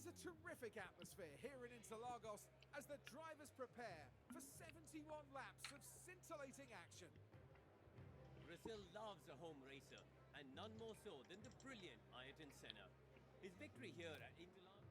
There's a terrific atmosphere here in Interlagos as the drivers prepare for 71 laps of scintillating action. Brazil loves a home racer, and none more so than the brilliant Ayrton Senna. His victory here at Interlagos.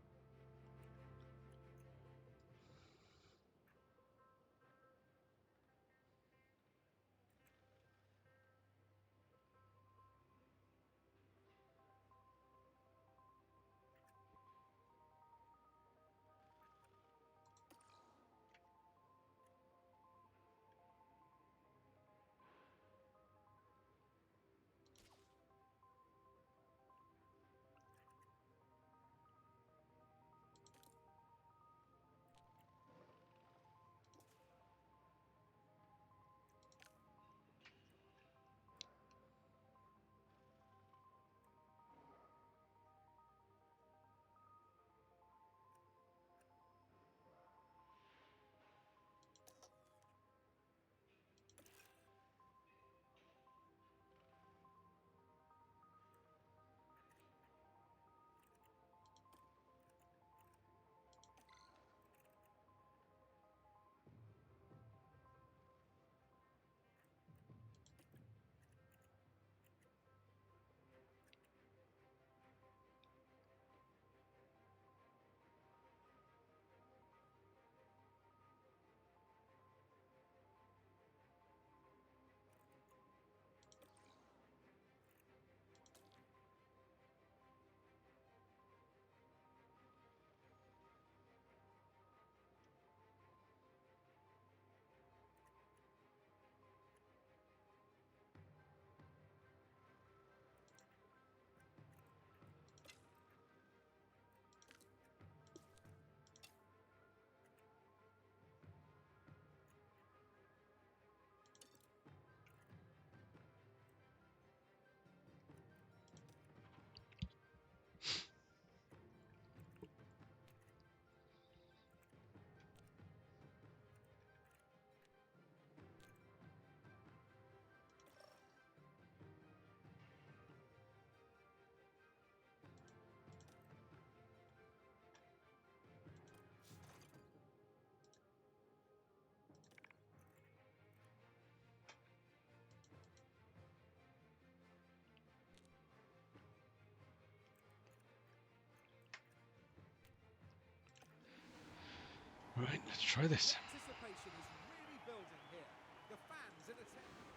Right, let's try this. Anticipation is really building here. The fans in attendance.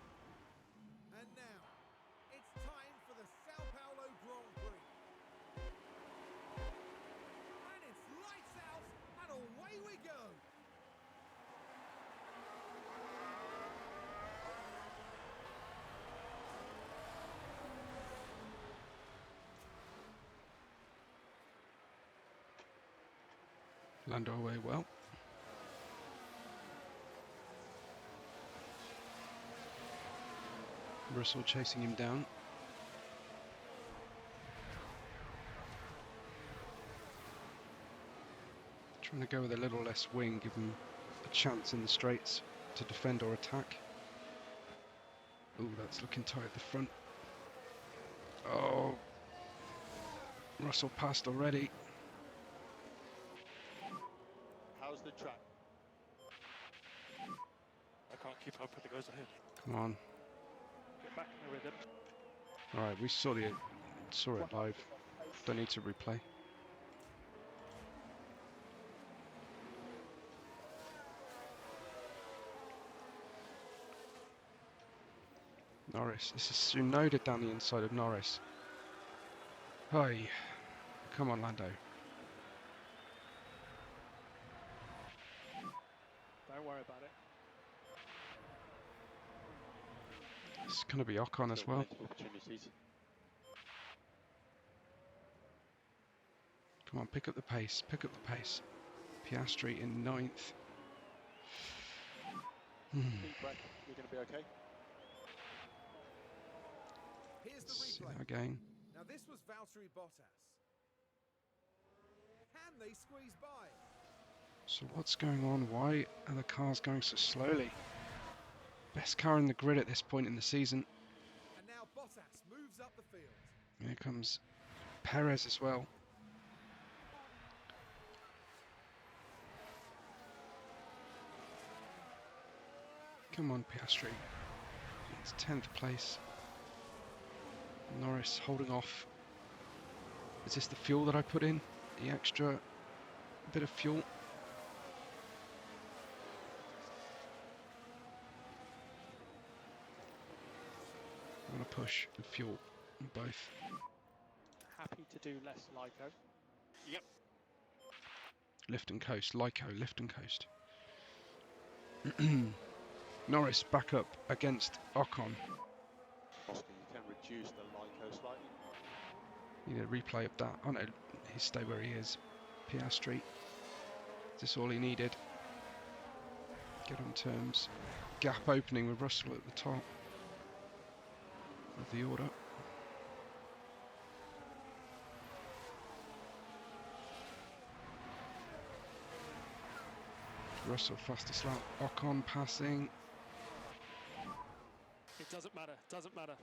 And now, it's time for the Sao Paulo Grand Prix. And it's lights out, and away we go. Lando away well. Russell chasing him down. Trying to go with a little less wing, give him a chance in the straights to defend or attack. Oh, that's looking tight at the front. Oh, Russell passed already. How's the track? I can't keep up with the guys ahead. Come on. Get back in the rhythm. Alright, we saw it live. Don't need to replay. Norris. This is Tsunoda down the inside of Norris. Hi. Come on, Lando. Don't worry about it. It's going to be Ocon as well. Opportunities. Come on, pick up the pace. Pick up the pace. Piastri in 9th. Deep breath. You're going to be okay. Here's the See that replay. again. Now this was Valtteri Bottas. Can they squeeze by? So what's going on? Why are the cars going so slowly? Best car in the grid at this point in the season. And now Bottas moves up the field. Here comes Perez as well. Come on, Piastri. It's 10th place. Norris holding off. Is this the fuel that I put in? The extra bit of fuel? I'm going to push and fuel on both. Happy to do less Lyco. Yep. Lift and coast. Lyco, lift and coast. Norris back up against Ocon. Oscar, you can reduce the Lyco slightly. Need a replay of that. Oh no, he stay where he is. Piastri. Is this all he needed? Get on terms. Gap opening with Russell at the top of the order. Russell fastest lap. Ocon passing. It doesn't matter, doesn't matter.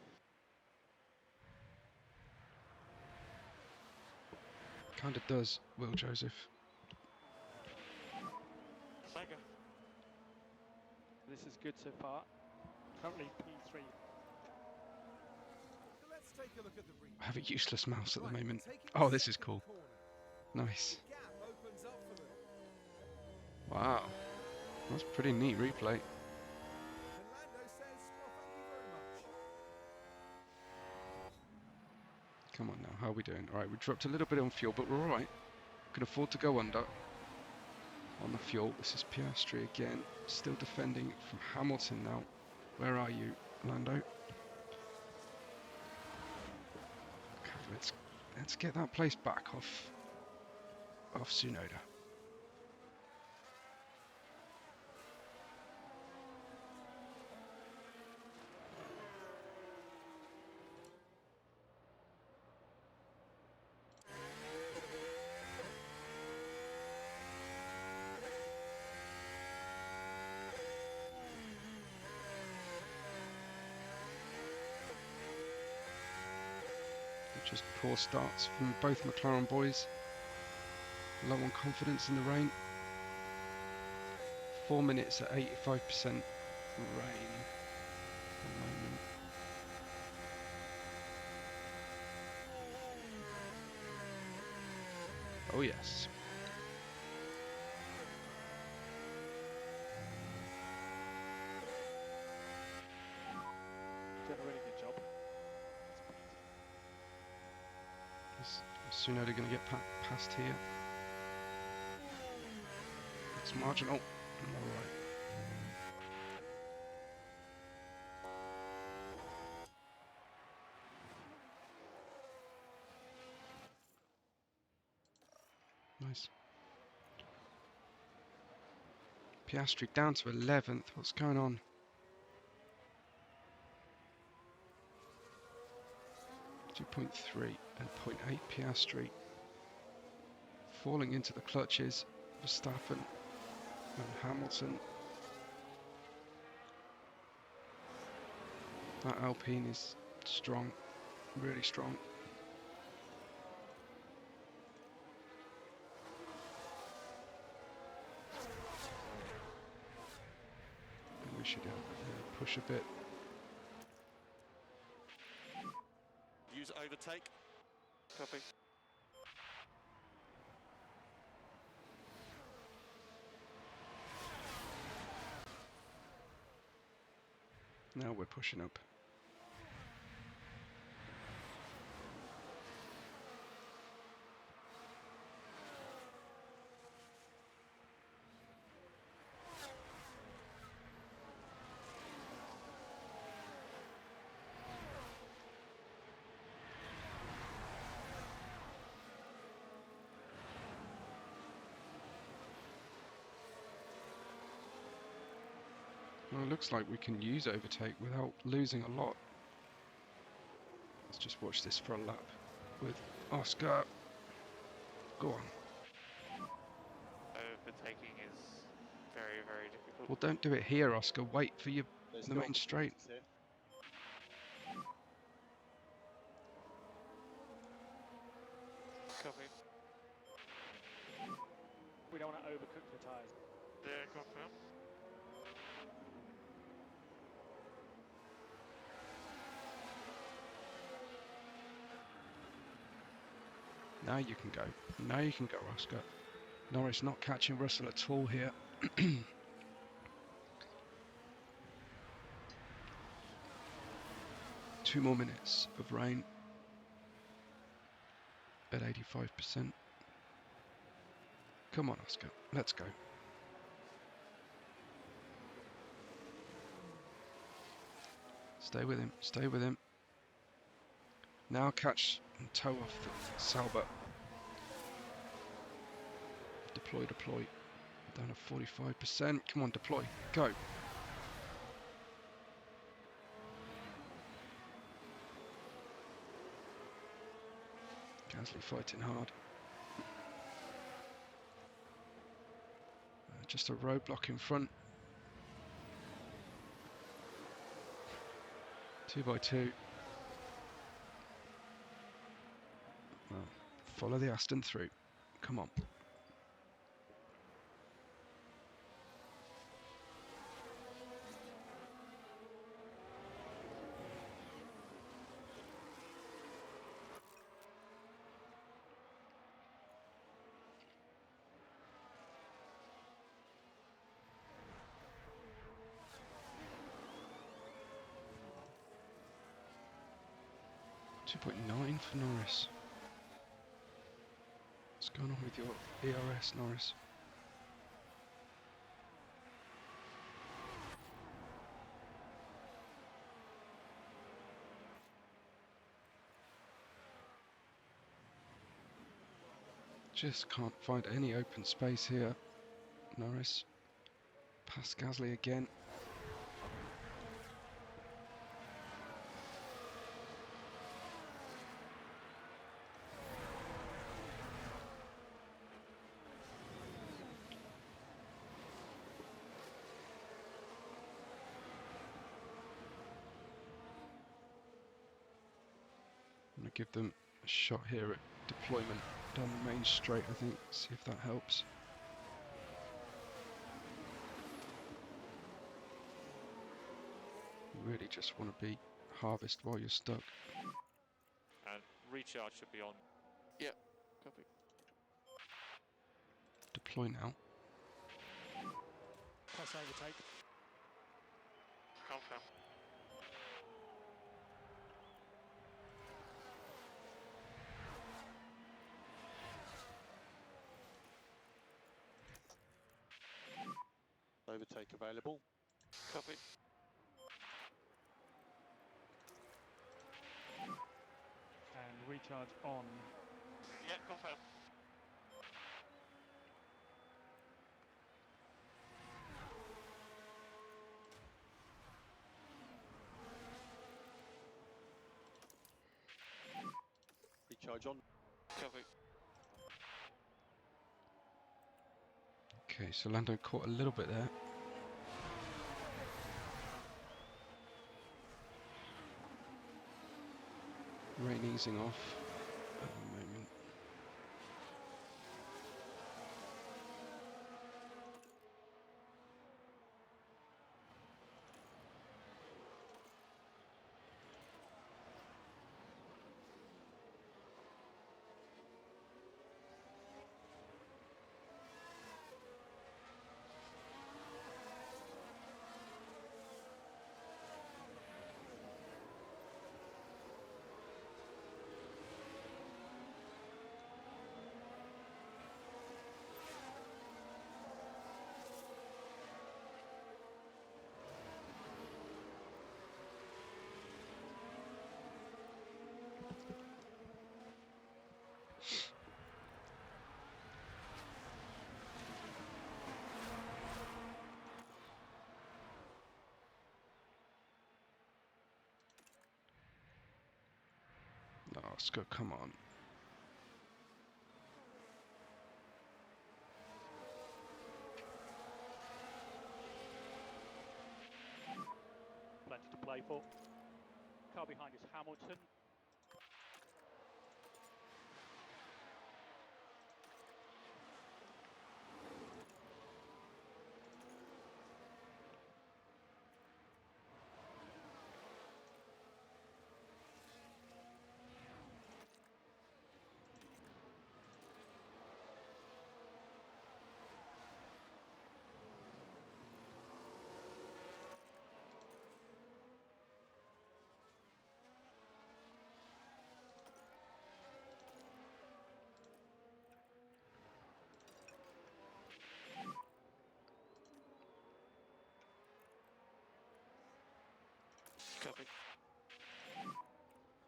Kind of does, Will Joseph. Mega. This is good so far. Currently P3. So let's take a look at the replay. I have a useless mouse at the Right, moment. taking Oh, the this is second cool. corner. Nice. The gap opens up for them. Wow. That's pretty neat replay. And Lando says, well, thank you very much. Come on now, how are we doing? Alright, we dropped a little bit on fuel, but we're alright. Can afford to go under on the fuel. This is Piastri again, still defending from Hamilton now. Where are you, Lando? Okay, let's get that place back off Tsunoda. Just poor starts from both McLaren boys. Low on confidence in the rain. 4 minutes at 85% rain at the moment. Oh yes. Doing a really good job. Is Tsunoda going to get past here? It's marginal. Alright. Nice. Piastri down to 11th. What's going on? .3 and 0.8 Piastri. Falling into the clutches. Verstappen and Hamilton. That Alpine is strong, really strong. And we should push a bit. Use overtake. Copy. Now we're pushing up. Well, it looks like we can use overtake without losing a lot. Let's just watch this for a lap with Oscar. Go on. Overtaking is very, very difficult. Well, don't do it here, Oscar. Wait for your There's the still main straight. opportunities here. Copy. We don't want to overcook the tyres. Yeah, confirm. Now you can go. Now you can go, Oscar. Norris not catching Russell at all here. 2 more minutes of rain at 85%. Come on, Oscar. Let's go. Stay with him. Stay with him. Now catch and toe off the Sauber. Deploy, deploy. Down to 45%. Come on, deploy. Go. Gasly fighting hard. Just a roadblock in front. 2 by 2. Well, follow the Aston through. Come on. .9 for Norris. What's going on with your ERS, Norris? Just can't find any open space here. Norris. Past Gasly again. Give them a shot here at deployment down the main straight, I think. See if that helps. You really just want to be harvest while you're stuck. And recharge should be on. Yeah, copy. Deploy now. Plus overtake. Confirm. Overtake available. Copy. And recharge on. Yeah, confirm. Recharge on. Copy. Okay, so Lando caught a little bit there. Rain easing off at the moment. No, Oscar, come on. Plenty to play for. Car behind is Hamilton.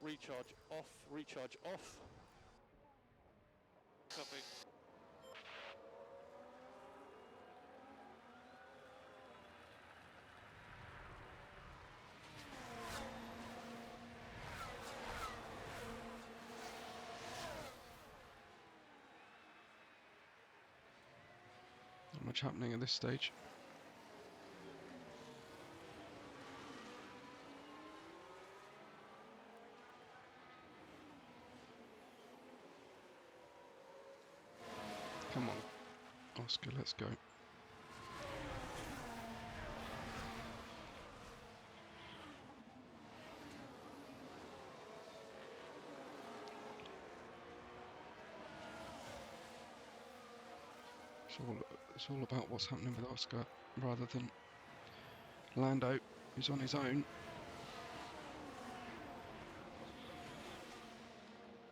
recharge off, recharge off. Copy. Not much happening at this stage. Come on, Oscar, let's go. It's all about what's happening with Oscar rather than Lando, who's on his own.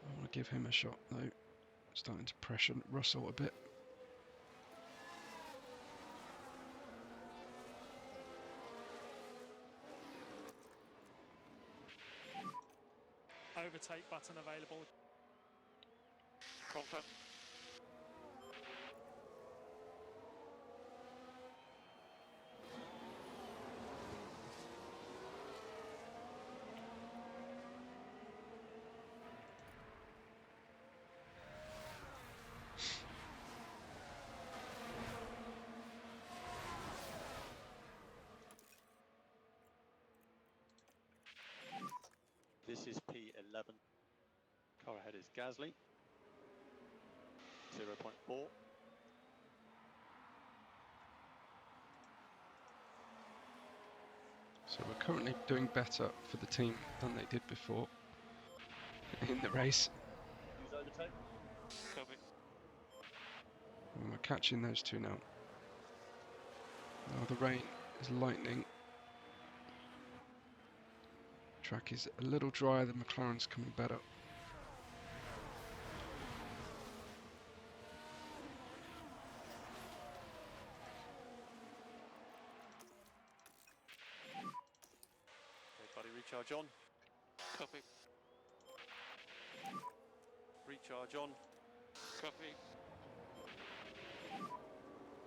I want to give him a shot though. Starting to pressure Russell a bit. Overtake button available. Confirm. This is P11. Car ahead is Gasly. 0.4. So we're currently doing better for the team than they did before in the race. Use overtake. Copy. And we're catching those two now. Now the rain is lightning. Track is a little drier, the McLaren's coming better. Everybody recharge on. Copy. Recharge on. Copy.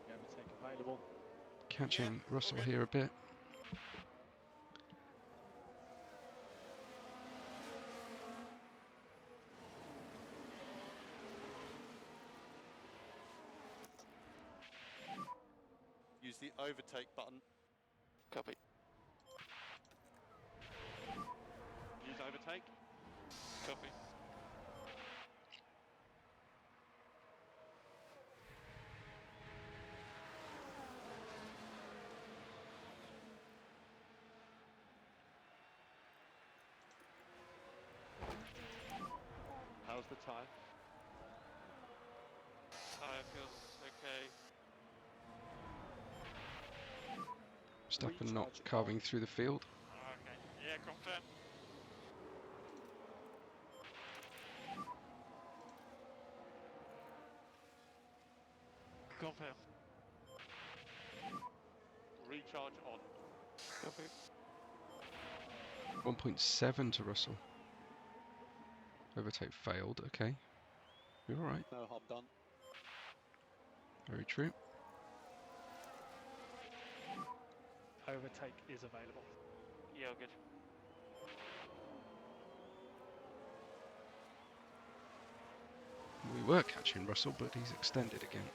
Overtake available. Catching Russell here a bit. Use the overtake button. Copy. Use overtake. Copy. How's the tyre? Tyre feels okay. Verstappen not carving through the field. Okay. Yeah, confirm. Confirm. Recharge on. Copy. 1.7 to Russell. Overtake failed, okay. You're alright. No hob done. Very true. Overtake is available. Yeah, good. We were catching Russell, but he's extended again.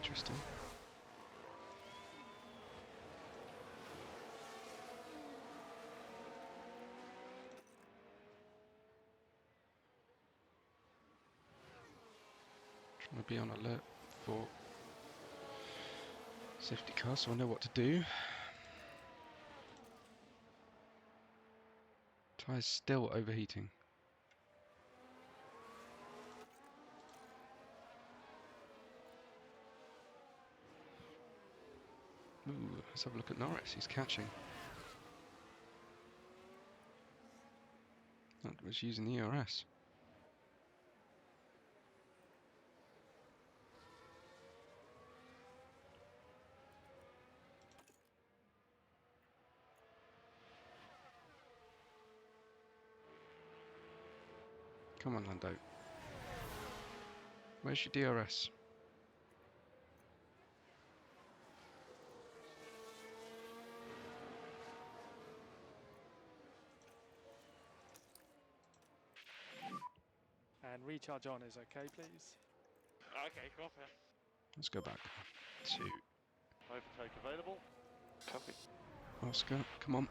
Interesting. Trying to be on alert for safety car, so I know what to do. Tyres still overheating. Ooh, let's have a look at Norris. He's catching. That was using the ERS. Come on, Lando. Where's your DRS? And recharge on is okay, please. Okay, confirm. Let's go back to Overtake available. Copy. Oscar. Come on.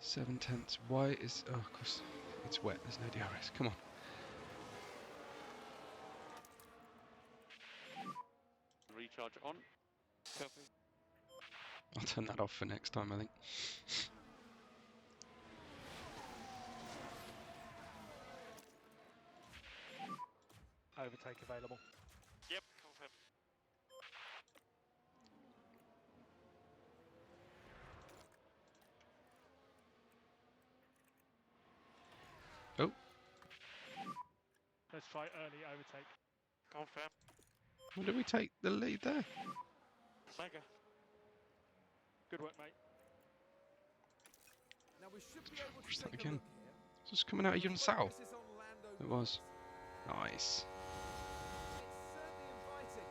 7/10. Why is... Oh, of course. It's wet. There's no DRS. Come on. Recharge on. Copy. I'll turn that off for next time, I think. Overtake available. Yep, confirm. Oh, Let's try early overtake. Confirm. when did we take the lead there? Mega. Good work, mate. Now we should be able Watch to that take a again. look here. Just coming out of Yun Sao. Focus is on Lando It Norris. was. Nice. It's certainly inviting.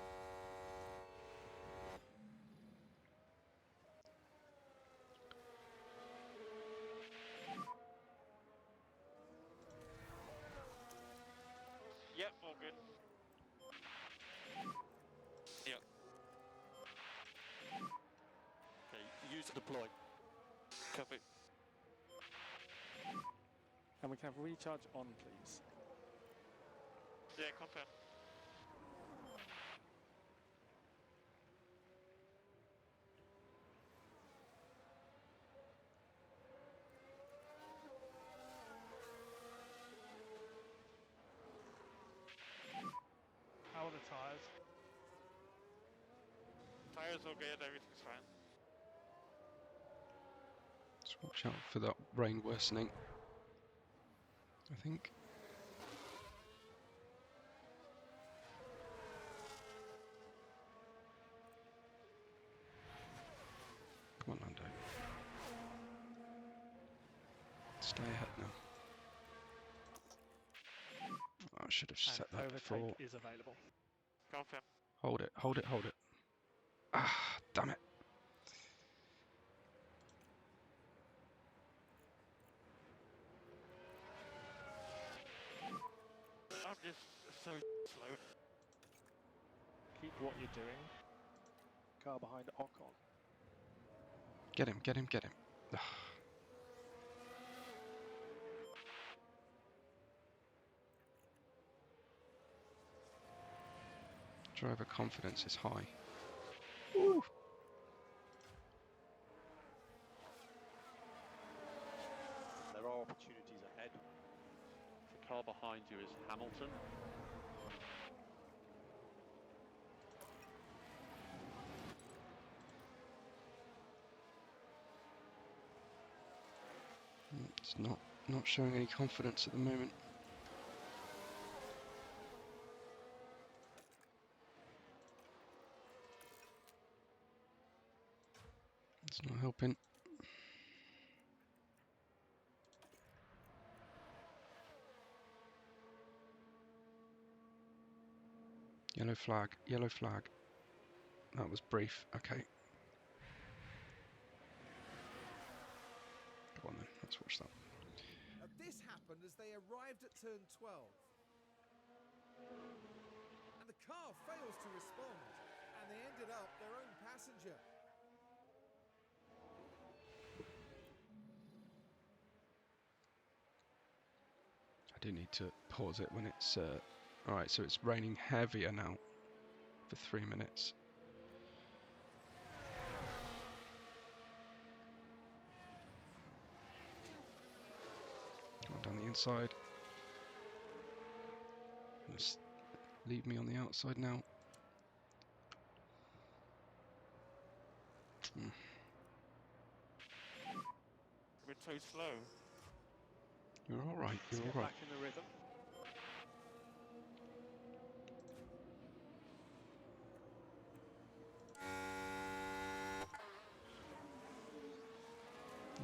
Yep, all good. Yep. Okay, user deploy. Copy. And we can have recharge on, please. Yeah, confirm. How are the tyres? Tires all good, everything's fine. Just watch out for that rain worsening. I think. Come on, Lando. Stay ahead now. Oh, I should have set And that overtake before. is available. Confirm. Hold it, hold it, hold it. Ah, damn it. I'm just so slow. Keep what you're doing. Car behind Ocon. Get him, get him, get him. Ah. Driver confidence is high. Ooh. There are opportunities ahead. The car behind you is Hamilton. It's not showing any confidence at the moment. It's not helping. Yellow flag, yellow flag. That was brief, okay. Go on then, let's watch that. Now this happened as they arrived at turn 12. And the car fails to respond. And they ended up their own passenger. I do need to pause it when it's Alright, so it's raining heavier now for 3 minutes. Going down the inside. Just leave me on the outside now. We're so slow. You're alright, you're Let's get alright. back in the rhythm.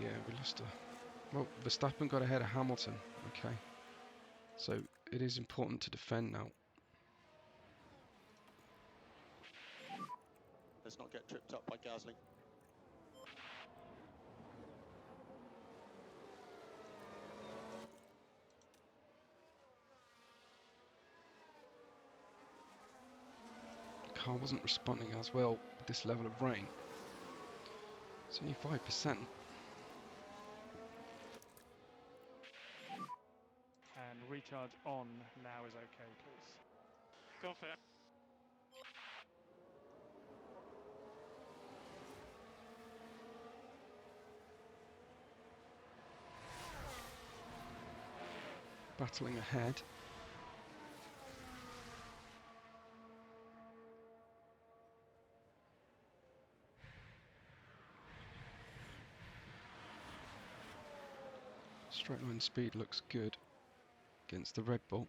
Yeah, we lost a... Well, Verstappen got ahead of Hamilton, okay. So, it is important to defend now. Let's not get tripped up by Gasly. Car wasn't responding as well with this level of rain. It's only 5%. And recharge on now is okay, please. Confirm. Battling ahead. Straight line speed looks good against the Red Bull.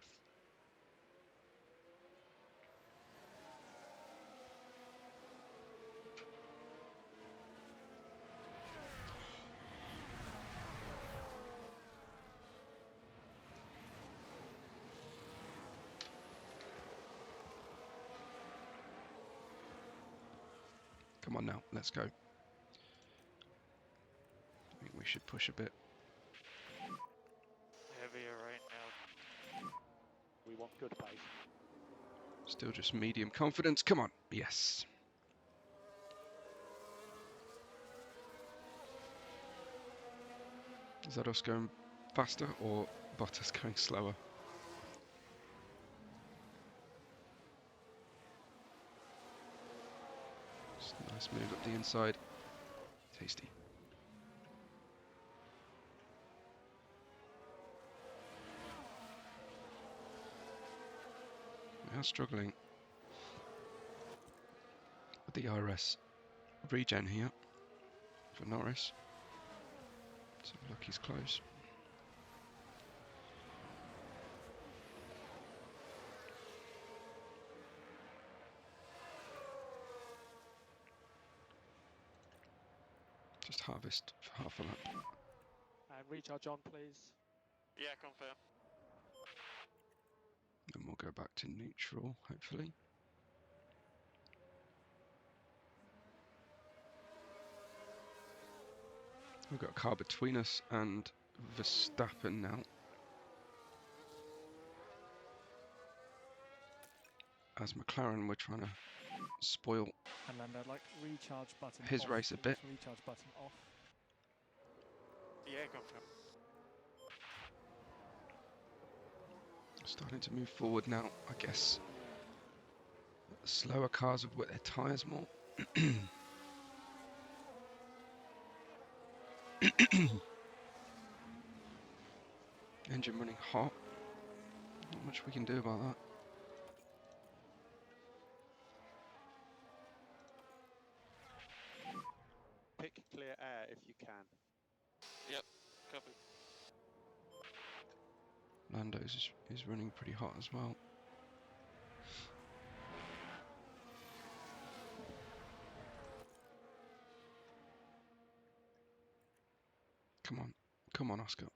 Come on now, let's go. I think we should push a bit. Heavier right now. We want good pace. Still just medium confidence. Come on. Yes. Is that us going faster or Bottas going slower? Just a nice move up the inside. Tasty. We are struggling with the RS regen here for Norris. So look, he's close. Just harvest for half a lap. And recharge on, please. Yeah, confirm. Then we'll go back to neutral, hopefully. We've got a car between us and Verstappen now. As McLaren, we're trying to spoil And then I'd like recharge button his off, race a please. bit. Recharge button off. Yeah, confirm. Starting to move forward now, I guess. The slower cars have wet their tyres more. Engine running hot. Not much we can do about that. Pick clear air if you can. Yep, copy. Lando's is running pretty hot as well. Come on, Oscar.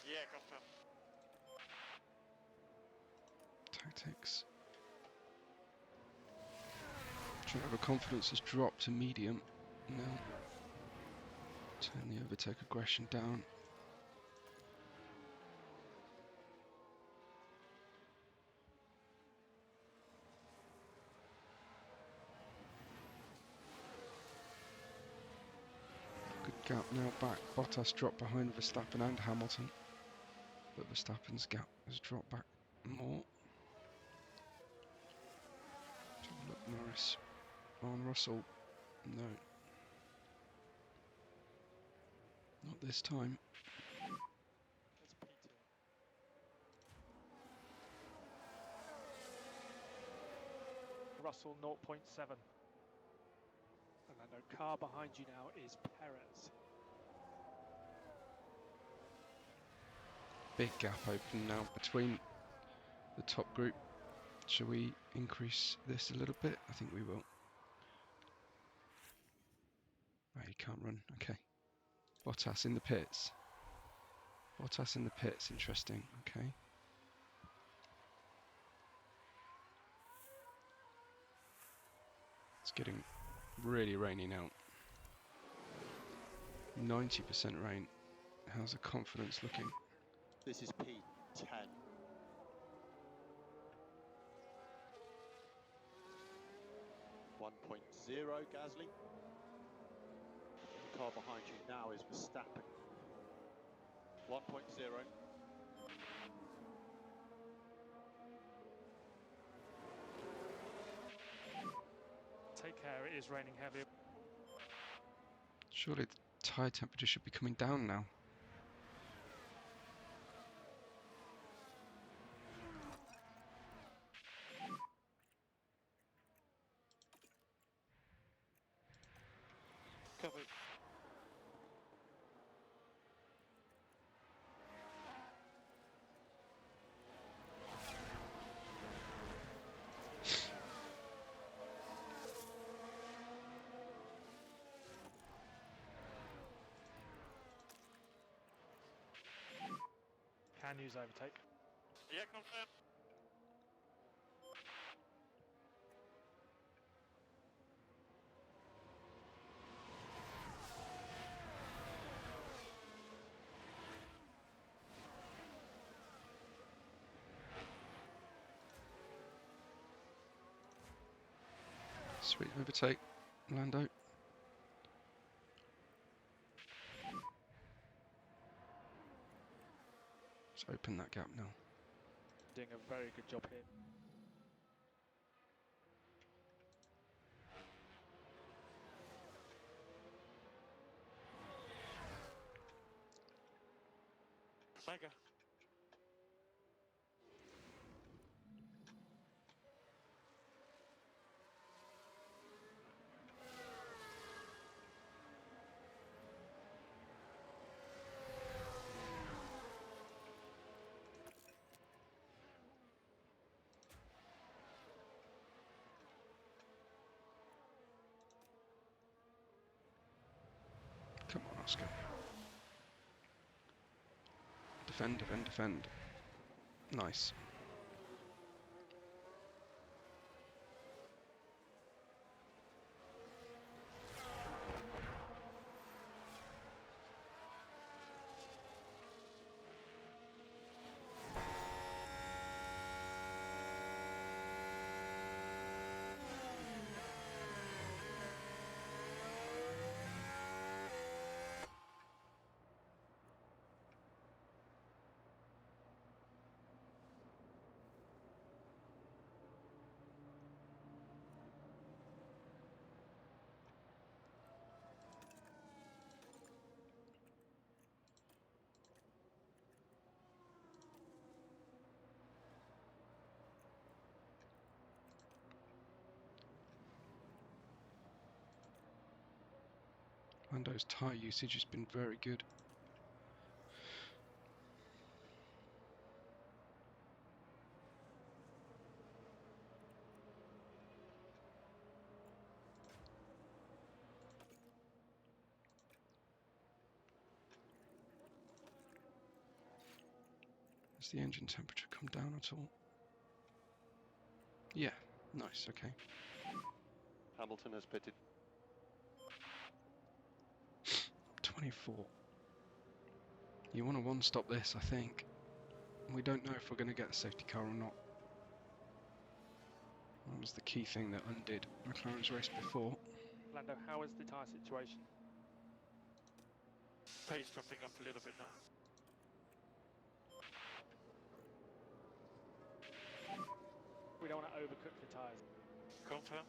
Yeah, confirm. Tactics. Driver confidence has dropped to medium now. Turn the overtake aggression down. Gap now back. Bottas dropped behind Verstappen and Hamilton. But Verstappen's gap has dropped back more. Let's have a look, Norris on Russell. No. Not this time. That's P2. Russell 0.7. And then no car behind you now is Perez. Big gap open now between the top group. Shall we increase this a little bit? I think we will. Oh, he can't run. Okay. Bottas in the pits. Bottas in the pits. Interesting. Okay. It's getting really rainy now. 90% rain. How's the confidence looking? This is P10. Gasly. The car behind you now is Verstappen. 1.0. Take care, it is raining heavily. Surely the tyre temperature should be coming down now. Copy. Can use overtake. Yeah, confirm. Sweet overtake, Lando. Let's open that gap now. Doing a very good job here. Mega. Come on, Oscar. Defend, defend, defend. Nice. Lando's tyre usage has been very good. Has the engine temperature come down at all? Yeah, nice, okay. Hamilton has pitted. 24. You want to one-stop this, I think. We don't know if we're going to get a safety car or not. That was the key thing that undid McLaren's race before. Lando, how is the tyre situation? Pace dropping up a little bit now. We don't want to overcook the tyres. Confirm.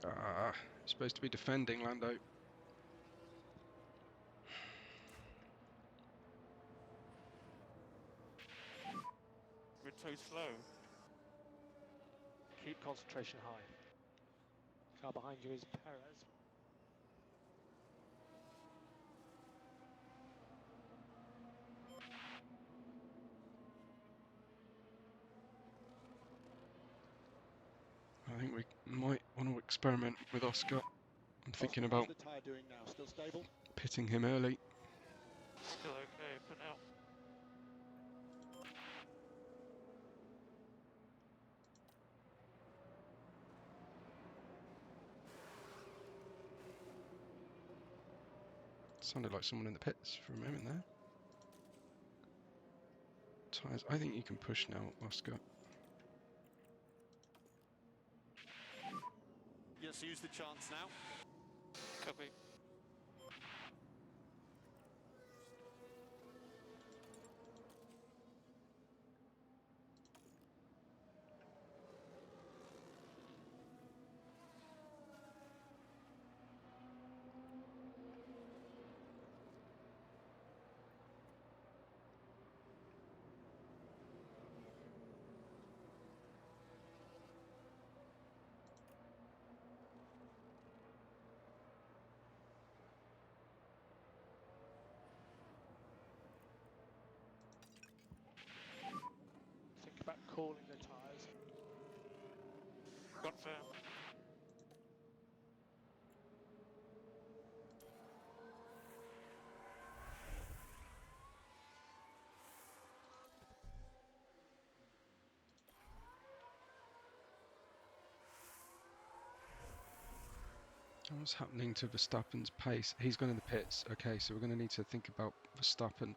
Ah, supposed to be defending, Lando. We're so slow. Keep concentration high. Car behind you is Perez. I think we might want to experiment with Oscar. I'm thinking about How's the tyre doing now? Still stable? pitting him early. Still okay for now. Sounded like someone in the pits for a moment there. Tyres, I think you can push now, Oscar. Yes, use the chance now. Copy. Think about cooling the tyres. Confirm. What's happening to Verstappen's pace? He's gone in the pits. Okay, so we're going to need to think about Verstappen.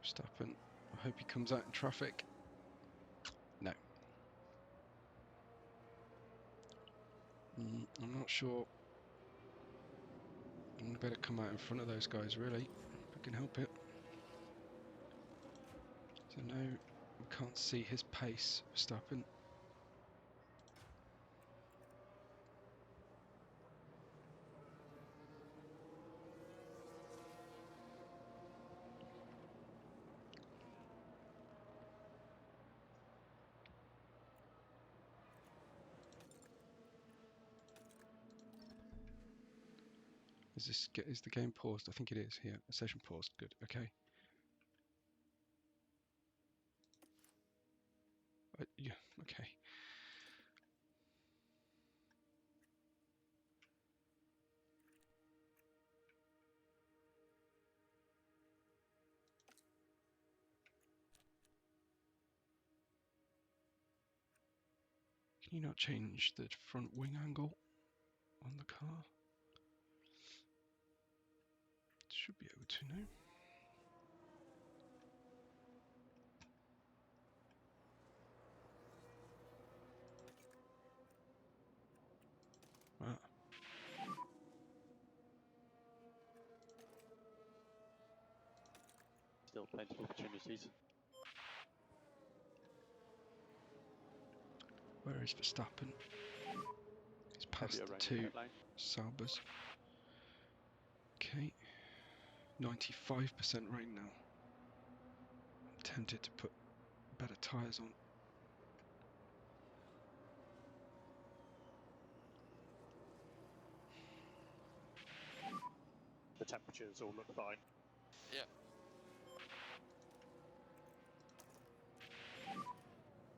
Verstappen, I hope he comes out in traffic. No. I'm not sure. I'm better come out in front of those guys, really, if I can help it. So no, we can't see his pace, Verstappen. Is the game paused? I think it is. Yeah, session paused. Good. Okay. Yeah. Okay. Can you not change the front wing angle on the car? Should be able to now. Ah. Still plenty of opportunities. Where is Verstappen? He's past Heavier the rain two in pit lane. Saubers. Okay. 95% rain now. I'm tempted to put better tyres on. The temperatures all look fine. Yeah.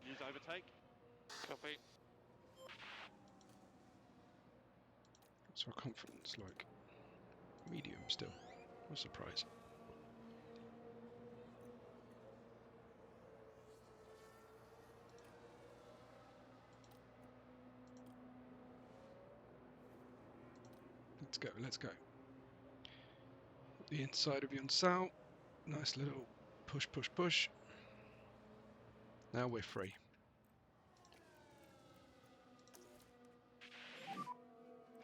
Use overtake. Copy. What's our confidence like? Medium still. No surprise. go, let's go. The inside of Yonsal. Nice little push, push, push. Now we're free.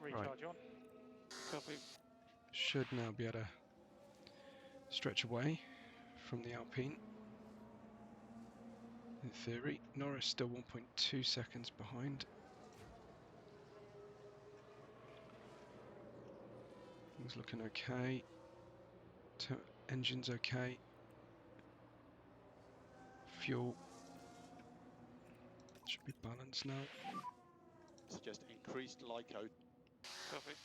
Recharge on. Copy. Should now be able to stretch away from the Alpine. In theory, Norris still 1.2 seconds behind. Things looking okay. Engine's okay. Fuel should be balanced now. Suggest increased LICO. Copy.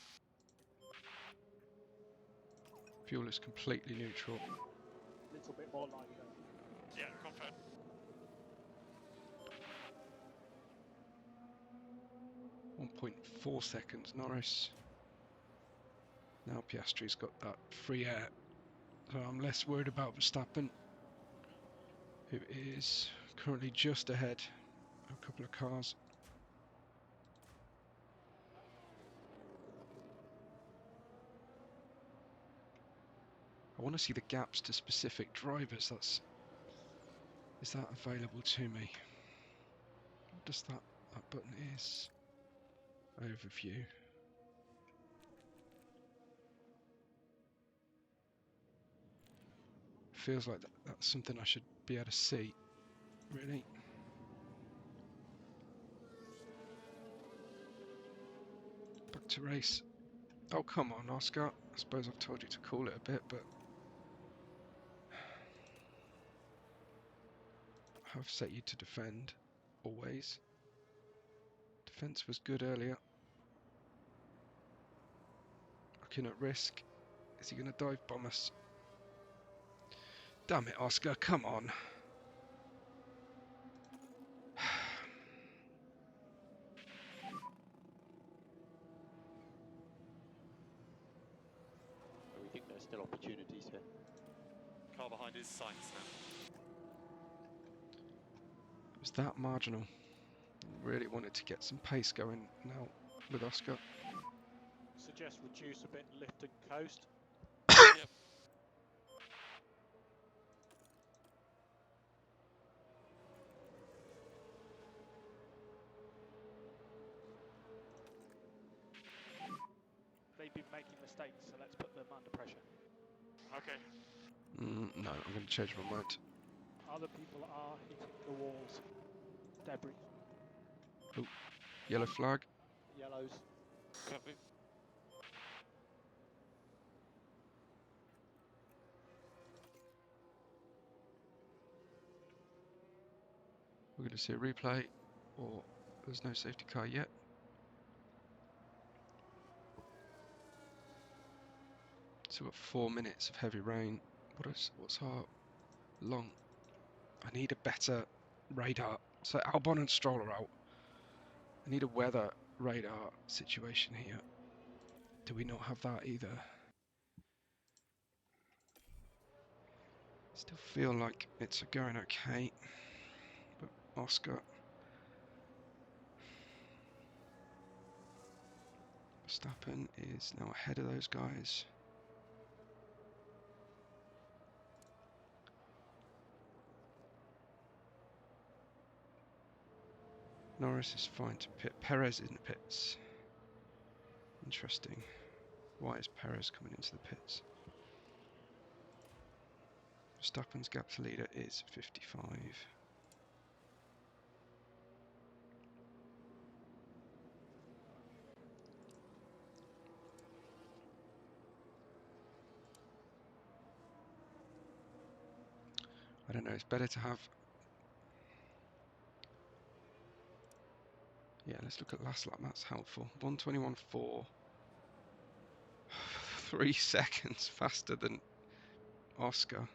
Fuel is completely neutral. A little bit more like Yeah, confirm. .4 seconds, Norris. Now Piastri's got that free air, so I'm less worried about Verstappen, who is currently just ahead of a couple of cars. I want to see the gaps to specific drivers. Is that available to me? What does that button is? Overview. Feels like that's something I should be able to see, really. Back to race. Oh, come on, Oscar. I suppose I've told you to call it a bit, but I have set you to defend, always. Defence was good earlier. Looking at risk. Is he going to dive bomb us? Damn it, Oscar, come on. We think there's still opportunities here. Car behind is sights now. It was that marginal. Really wanted to get some pace going now with Oscar. suggest reduce a bit, lift and coast. Yep. They've been making mistakes, so let's put them under pressure. Okay. No, I'm going to change my mind. Other people are hitting the walls. Debris. Yellow flag. Yellows. Copy. We're going to see a replay, or there's no safety car yet. So we've got 4 minutes of heavy rain. What's our long? I need a better radar. So Albon and Stroll are out. I need a weather radar situation here. Do we not have that either? Still feel like it's going okay. But Oscar. Verstappen is now ahead of those guys. Norris is fine to pit. Perez in the pits. Interesting. Why is Perez coming into the pits? Verstappen's gap to leader is 55. I don't know, it's better to have... Yeah, let's look at last lap, that's helpful. 1:21.4. 3 seconds faster than Oscar.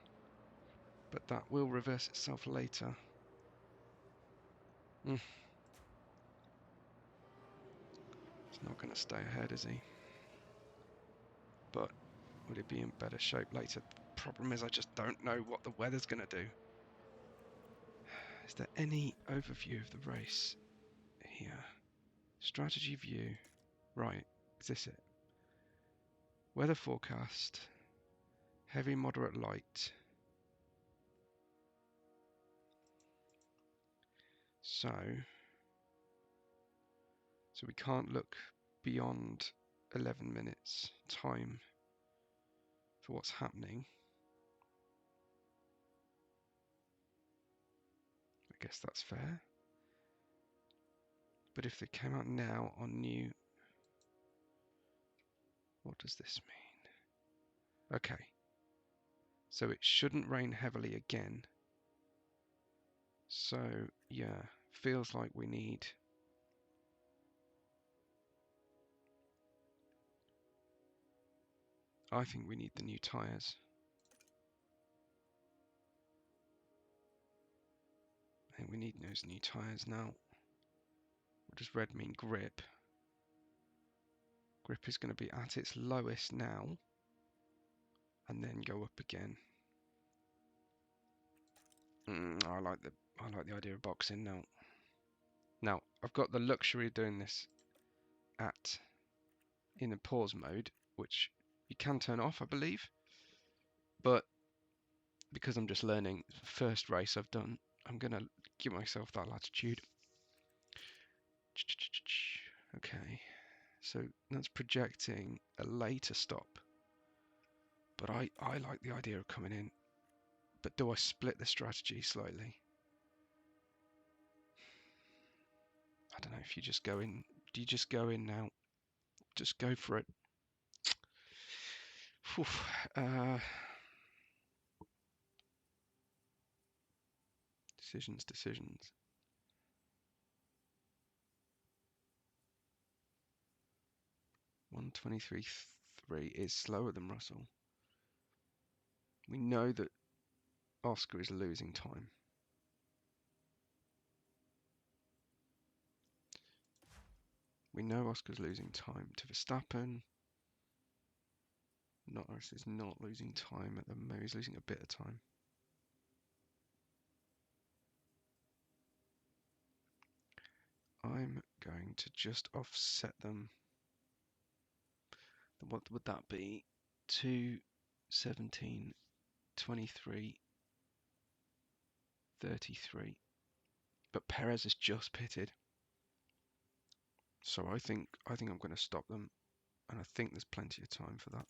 But that will reverse itself later. He's not going to stay ahead, is he? But would he be in better shape later? The problem is I just don't know what the weather's going to do. Is there any overview of the race here? Strategy view. Right, is this it? Weather forecast. Heavy, moderate, light. So we can't look beyond 11 minutes time for what's happening. I guess that's fair. But if they came out now on new, what does this mean? Okay. So it shouldn't rain heavily again. So yeah, feels like we need I think we need the new tyres. I think we need those new tyres now. What does red mean? Grip. Grip is going to be at its lowest now, and then go up again. I like the idea of boxing now. Now I've got the luxury of doing this in a pause mode, which you can turn off, I believe. But because I'm just learning, first race I've done, I'm gonna give myself that latitude. Okay, so that's projecting a later stop. But I like the idea of coming in. But do I split the strategy slightly? I don't know if you just go in. Do you just go in now? Just go for it. Decisions. 1:23.3 is slower than Russell. We know that Oscar is losing time. We know Oscar's losing time to Verstappen. Norris is not losing time at the moment. He's losing a bit of time. I'm going to just offset them. What would that be? 2:17, 23, 33. But Perez has just pitted. So I think I'm going to stop them, and I think there's plenty of time for that.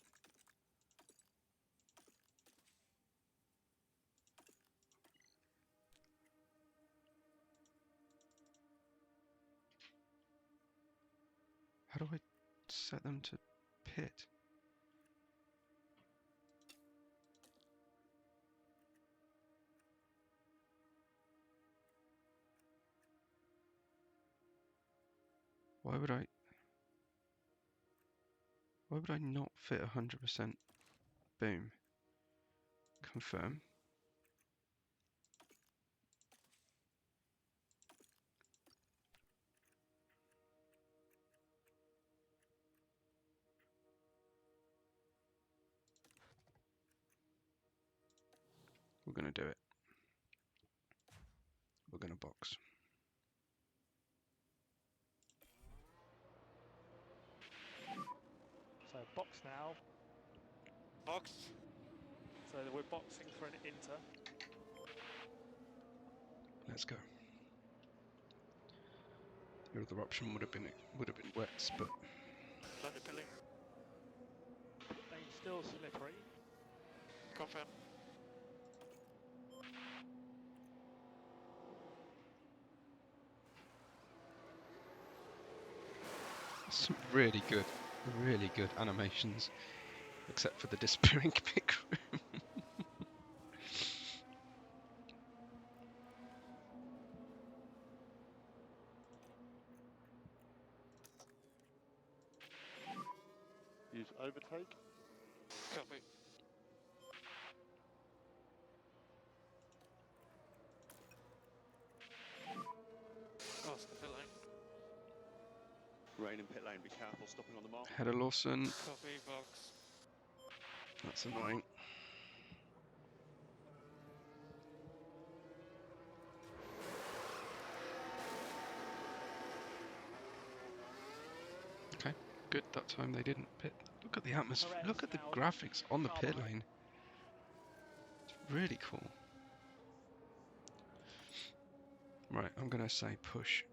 How do I set them to pit? Why would I not fit 100%? Boom. Confirm. We're going to do it. We're going to box. So box now. Box. So we're boxing for an inter. Let's go. Your other option would have been wets, but Lando pilling. They still slippery. Confirm. some really good animations, except for the disappearing pig room. Use overtake. Copy. Oscar pit lane. Rain in pit lane, be careful stopping on the mark. Header Lawson. Copy, box. That's annoying. Okay, good. That time they didn't pit. Look at the atmosphere. Perez Look at the now graphics on the car pit behind. lane. It's really cool. Right, I'm gonna say push.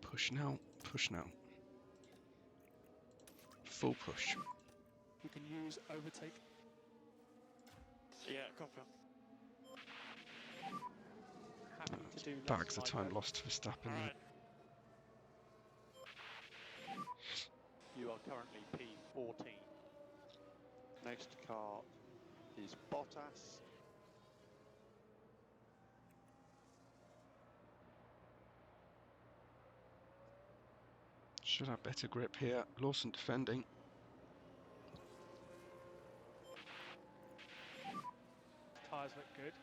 Push now. Push now. Full push. You can use overtake. Yeah, copy. Happy to do less Bags the like time that. lost to Verstappen. there. Alright. You are currently P14. Next car is Bottas. Should have better grip here. Lawson defending. Tyres look good.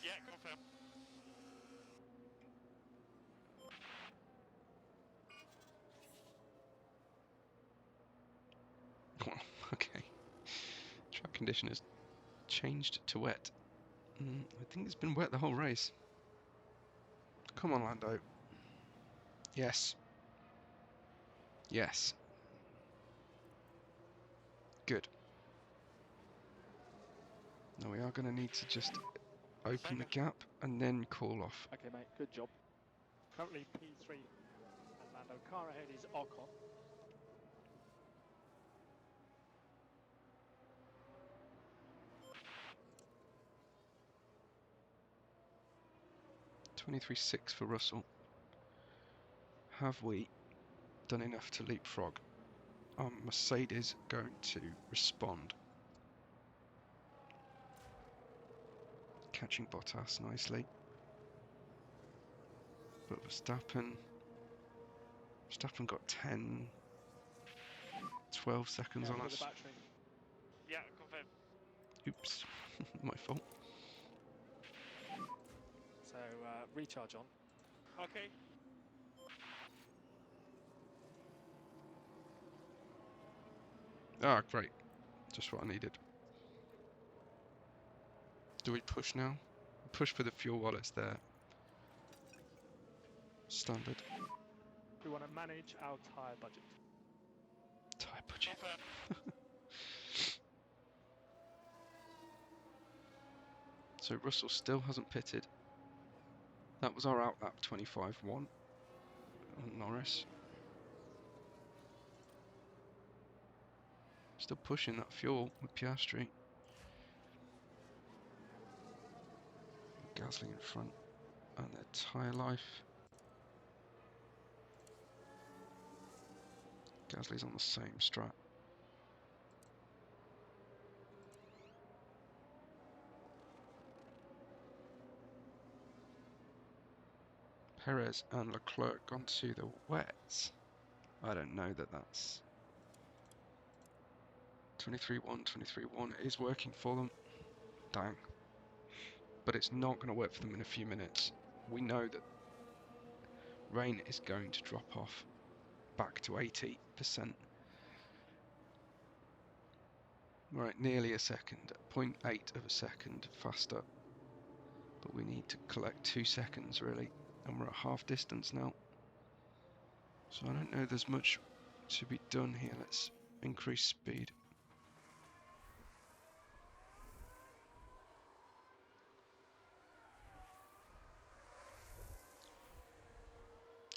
Yeah, confirm. Well, okay. Track condition has changed to wet. I think it's been wet the whole race. Come on, Lando. Yes. Yes. Good. Now we are going to need to just open the gap and then call off. Okay, mate, good job. Currently P3 and Lando. Car ahead is Ocon. .23.6 for Russell. Have we done enough to leapfrog? Are Mercedes going to respond? Catching Bottas nicely. But Verstappen got 10, 12 seconds on Careful with us. the battery. Yeah, confirm. Oops, my fault. So recharge on. Okay. Ah, great. Just what I needed. Do we push now? Push for the fuel while it's there. Standard. We want to manage our tyre budget. Tyre budget. Confirm. So Russell still hasn't pitted. That was our outlap 25-1 on Norris. Still pushing that fuel with Piastri. Gasly in front. And their tyre life. Gasly's on the same strat. Perez and Leclerc onto the wets. I don't know that that's 23-1, 23-1. It is working for them. Dang. But it's not going to work for them in a few minutes. We know that rain is going to drop off back to 80%. Right, nearly a second, 0.8 of a second faster. But we need to collect 2 seconds really. And we're at half distance now. So I don't know there's much to be done here. Let's increase speed.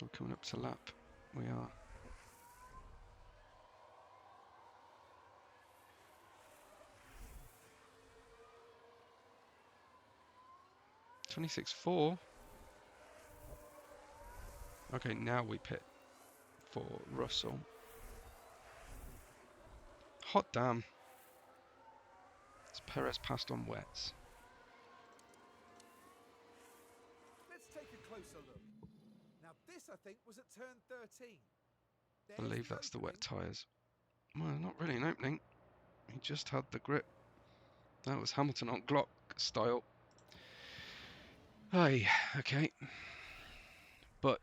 We're coming up to lap. We are. .26.4. Okay, now we pit for Russell. Hot damn. It's Perez passed on wets. Let's take a closer look. Now this, I think, was at turn 13. I believe that's the wet tyres. Well, not really an opening. He just had the grip. That was Hamilton on Glock style. Hey, okay. But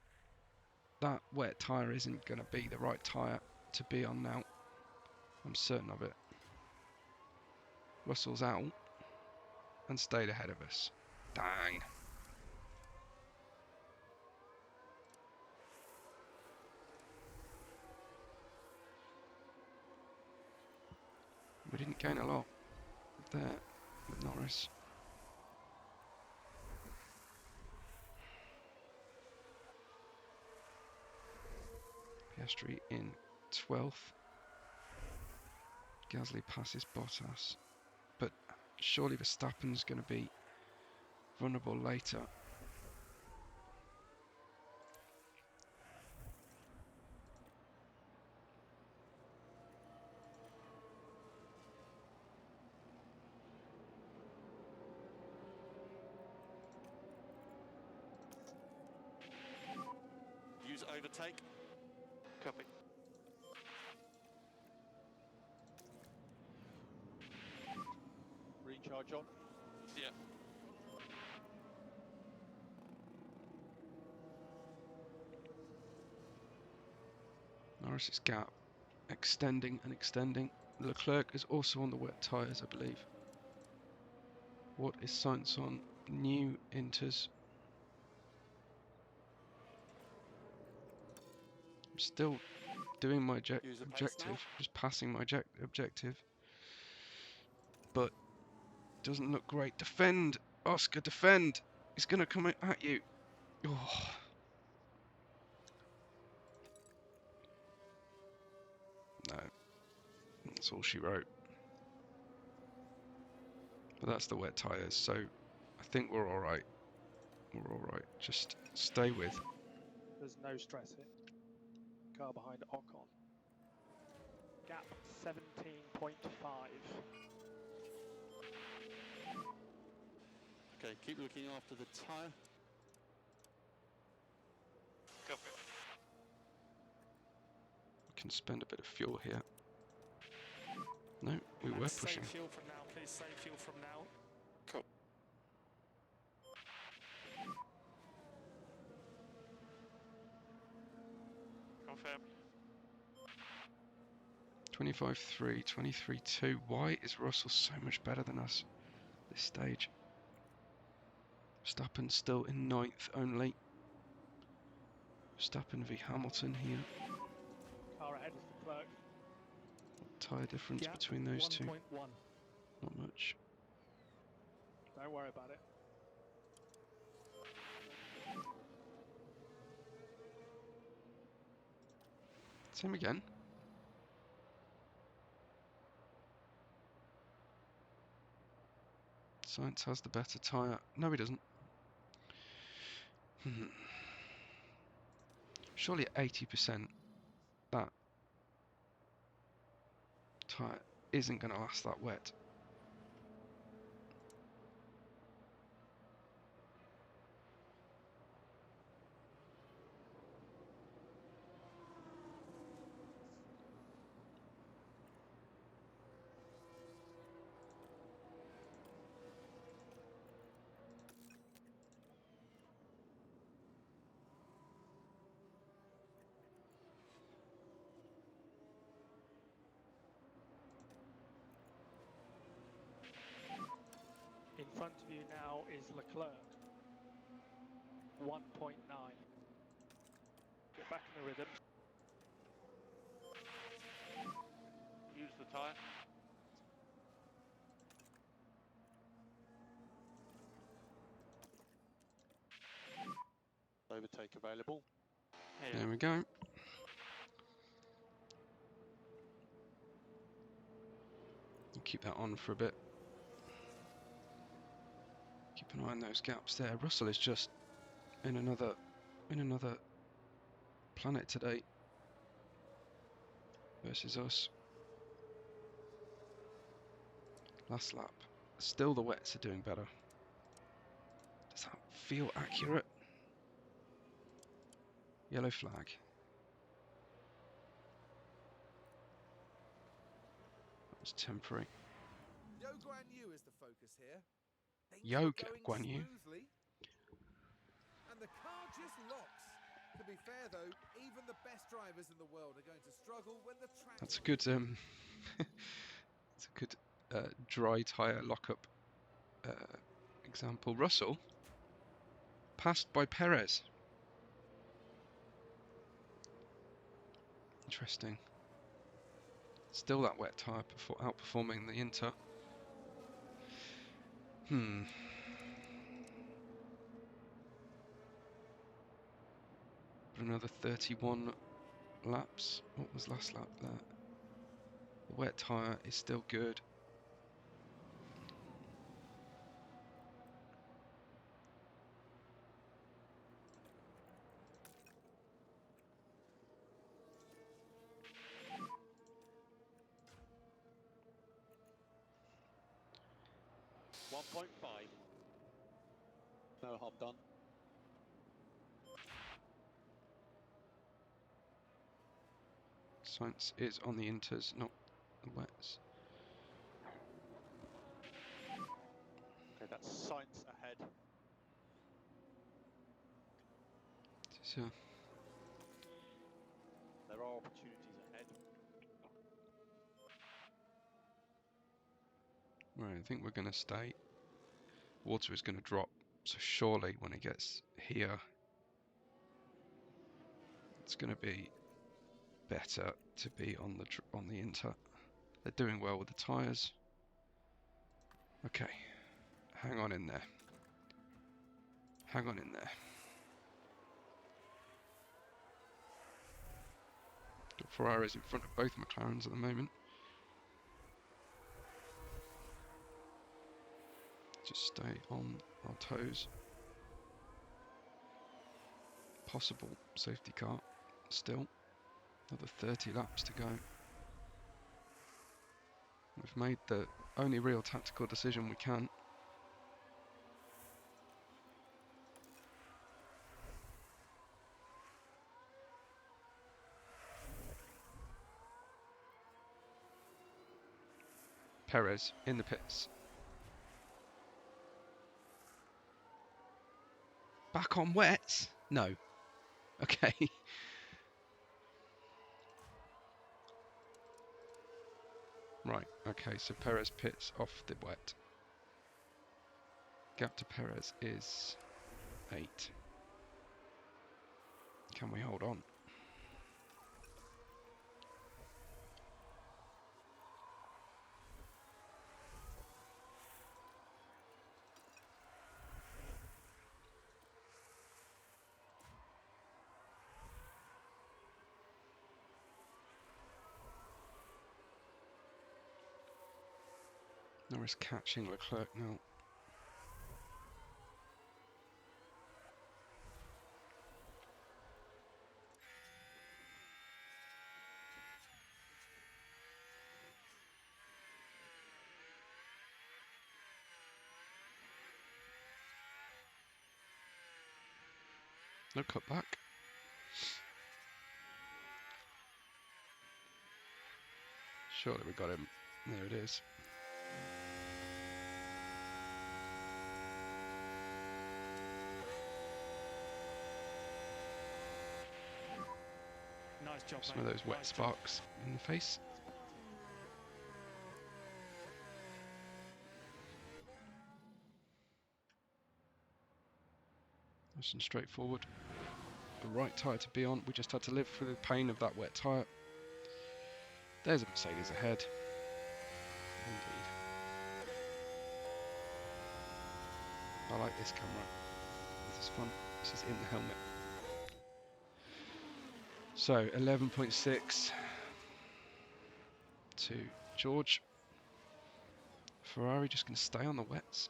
that wet tyre isn't going to be the right tyre to be on now. I'm certain of it. Russell's out and stayed ahead of us. Dang. We didn't gain a lot there with Norris. Piastri in 12th. Gasly passes Bottas. But surely Verstappen's going to be vulnerable later. Use overtake. Copy. Recharge on. Yeah. Norris's gap extending and extending. Leclerc is also on the wet tyres, I believe. What is Sainz on? New inters. I'm still doing my Use the pace objective, now. just passing my objective. But doesn't look great. Defend! Oscar, defend! He's going to come at you. Oh. No. That's all she wrote. But that's the wet tyres, so I think we're alright. We're alright. Just stay with. There's no stress here. Car behind Ocon. Gap 17.5. Okay, keep looking after the tyre. Copy. We can spend a bit of fuel here. No, we were pushing. Save fuel from now, please. Save fuel from now. Cool. Confirm. 25.3, 23.2. Why is Russell so much better than us at this stage? Verstappen still in 9th only. Verstappen v Hamilton here. Car ahead of the clerk. Tyre difference between those two. 1.1. Not much. Don't worry about it. Same again. Sainz has the better tyre. No, he doesn't. Surely at 80%, that tyre isn't going to last that wet. In front of you now is Leclerc. 1.9. Get back in the rhythm. Use the tyre. Overtake available. Here. There we go. Keep that on for a bit. Keep an eye on those gaps there. Russell is just in another planet today versus us. Last lap. Still the wets are doing better. Does that feel accurate? Yellow flag. That was temporary. Yo Guan Yu is the focus here. Things Yo are going Guan Yu. smoothly, and the car just locks. To be fair though, even the best drivers in the world are going to struggle when the track. That's a good it's a good dry tyre lockup example. Russell passed by Perez. Interesting. Still that wet tyre outperforming the Inter. But another 31 laps. What was last lap there? The wet tyre is still good. No harm done. Science is on the Inters, not the wets. Okay, that's Sainz ahead. So, There are opportunities ahead. right, I think we're going to stay. Water is going to drop, so surely when it gets here, it's going to be better to be on the Inter. They're doing well with the tyres. Okay, hang on in there. Hang on in there. Ferrari's in front of both McLaren's at the moment. Just stay on our toes. Possible safety car still. Another 30 laps to go. We've made the only real tactical decision we can. Perez in the pits. Back on wets? No. Okay. Right, okay, so Perez pits off the wet. Gap to Perez is 8. Can we hold on? Norris catching Leclerc now. No cut back. Surely we got him. There it is. Nice job, Some mate. of those wet Nice job. sparks in the face. Nice and straightforward. The right tyre to be on. We just had to live through the pain of that wet tyre. There's a Mercedes ahead. Indeed. I like this camera. This is fun. This is in the helmet. So 11.6 to George. Ferrari just going to stay on the wets.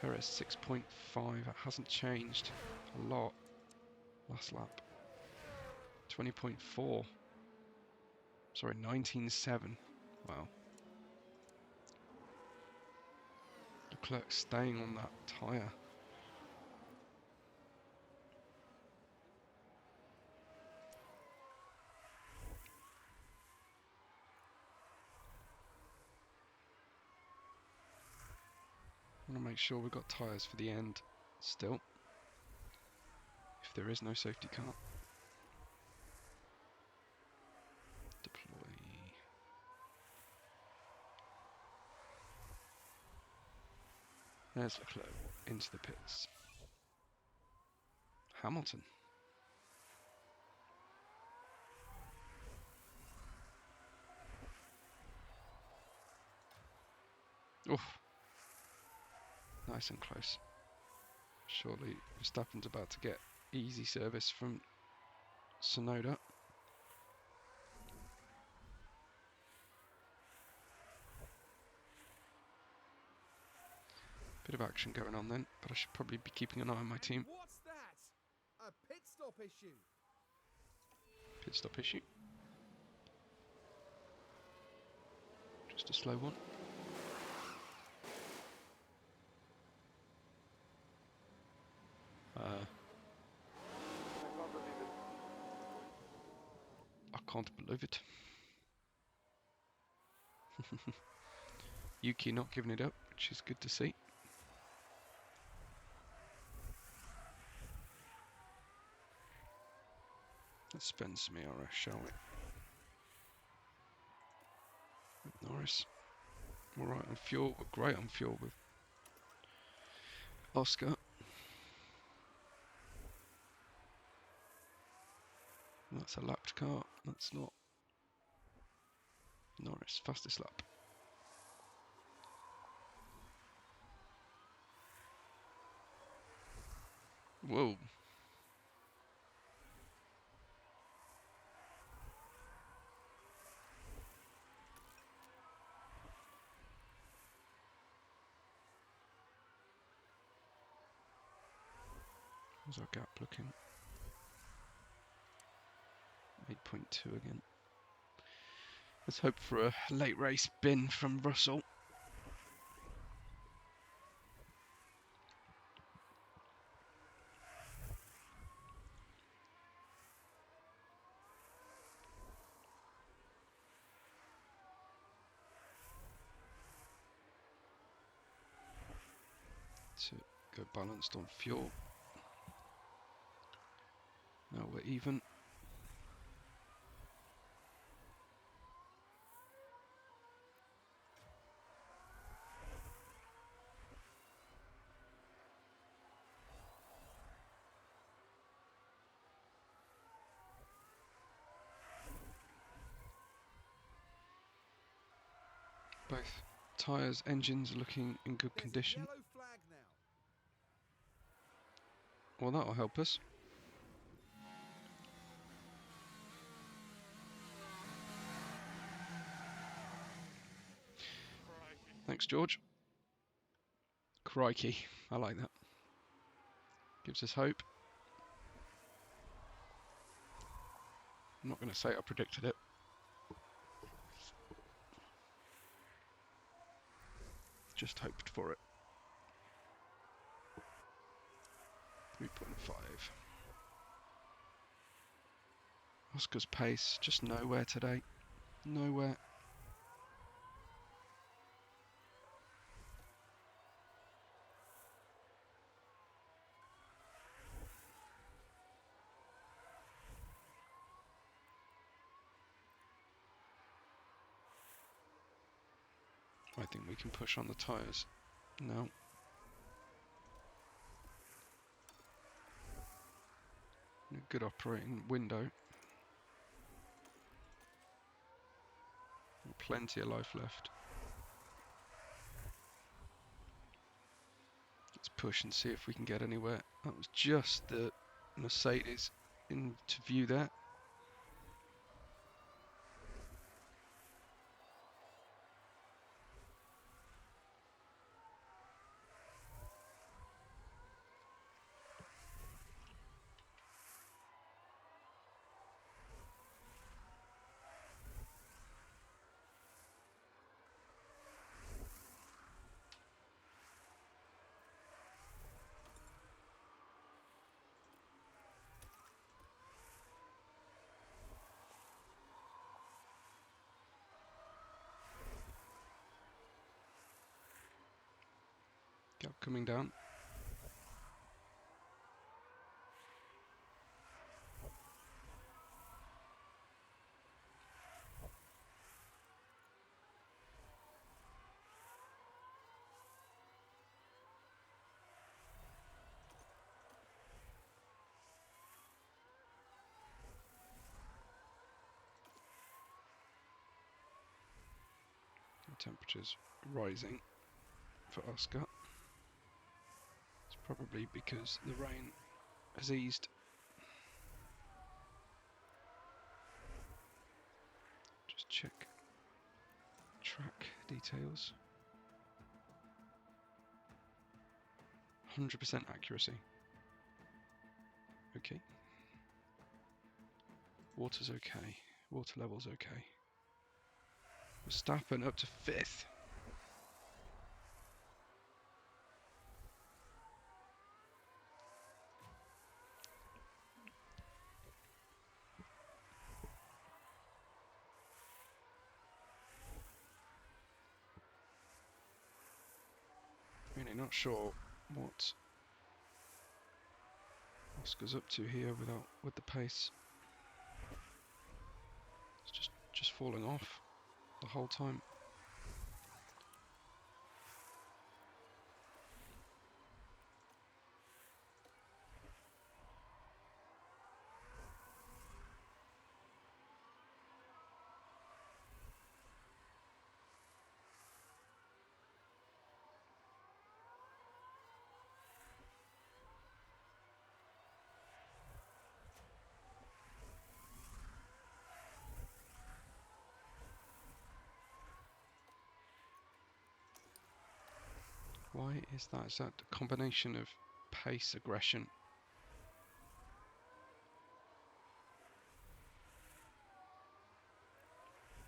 Perez 6.5. That hasn't changed a lot. Last lap. 20.4. Sorry, 19.7. Wow. Leclerc staying on that tyre. I want to make sure we've got tyres for the end still. If there is no safety car. Deploy. There's Leclerc into the pits. Hamilton. Oof. Nice and close. Surely Verstappen's about to get easy service from Sonoda. Bit of action going on then, but I should probably be keeping an eye on my team. What's that? A pit stop issue. Pit stop issue. Just a slow one. I can't believe it. Yuki not giving it up, which is good to see. Let's spend some ERS, shall we? With Norris. Alright on fuel, we're great on fuel with Oscar. That's a lapped car, that's not Norris, fastest lap. Whoa. How's our gap looking? 8.2 again. Let's hope for a late race bin from Russell. To go balanced on fuel. Now we're even. Both tyres, engines looking in good There's a condition. yellow flag now. Well, that'll help us. Thanks, George. Crikey, I like that. Gives us hope. I'm not going to say I predicted it. Just hoped for it. 3.5. Oscar's pace, just nowhere today. Nowhere. I think we can push on the tyres. No. A good operating window. Plenty of life left. Let's push and see if we can get anywhere. That was just the Mercedes into view there. Gap coming down. The temperature's rising. for Oscar. It's probably because the rain has eased. Just check track details. 100% accuracy. Okay. Water's okay. Water level's okay. Verstappen up to 5th. Really not sure what Oscar's up to here with the pace. It's just falling off the whole time. Why is that? Is that a combination of pace, aggression?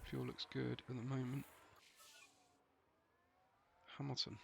Fuel looks good at the moment. Hamilton.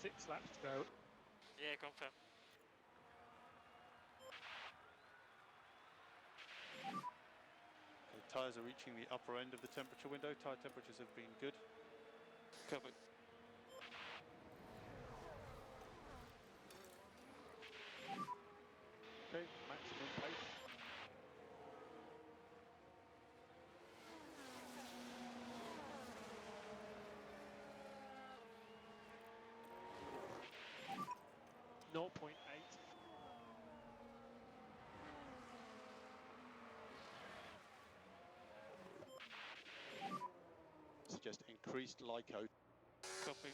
Six laps to go. Yeah, confirm. The tyres are reaching the upper end of the temperature window. Tyre temperatures have been good. Copy. Okay, maximum pace. .8. Suggest increased LICO. Copy.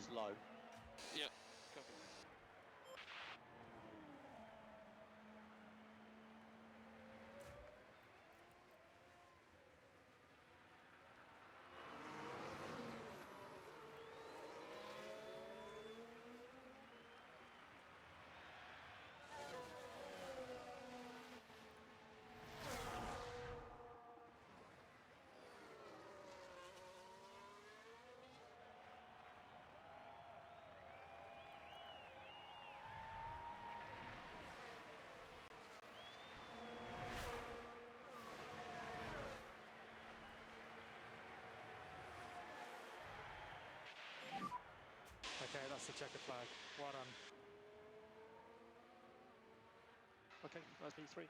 is low. Yeah, copy. Okay, that's the checkered flag. Well done. Okay, that's P3.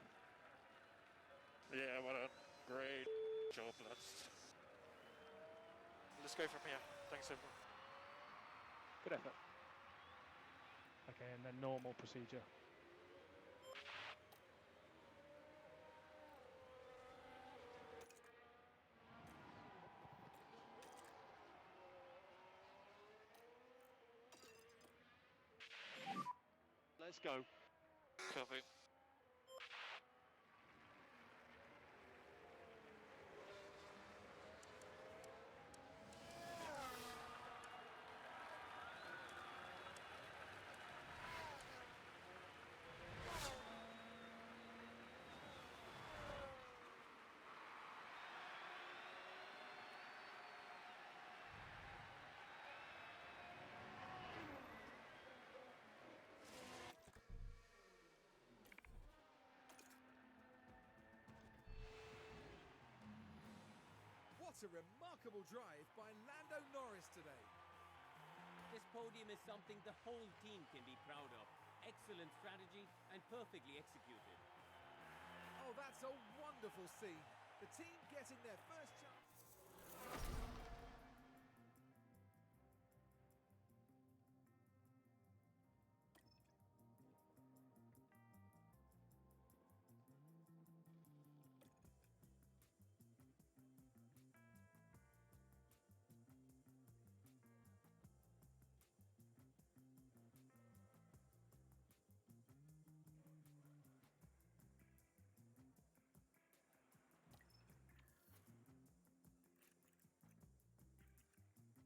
Yeah, well done. Great job, lads. Let's go from here. Thanks, everyone. Good effort. Okay, and then normal procedure. Let's go. Copy. What a remarkable drive by Lando Norris today. This podium is something the whole team can be proud of. Excellent strategy and perfectly executed. Oh, that's a wonderful scene. The team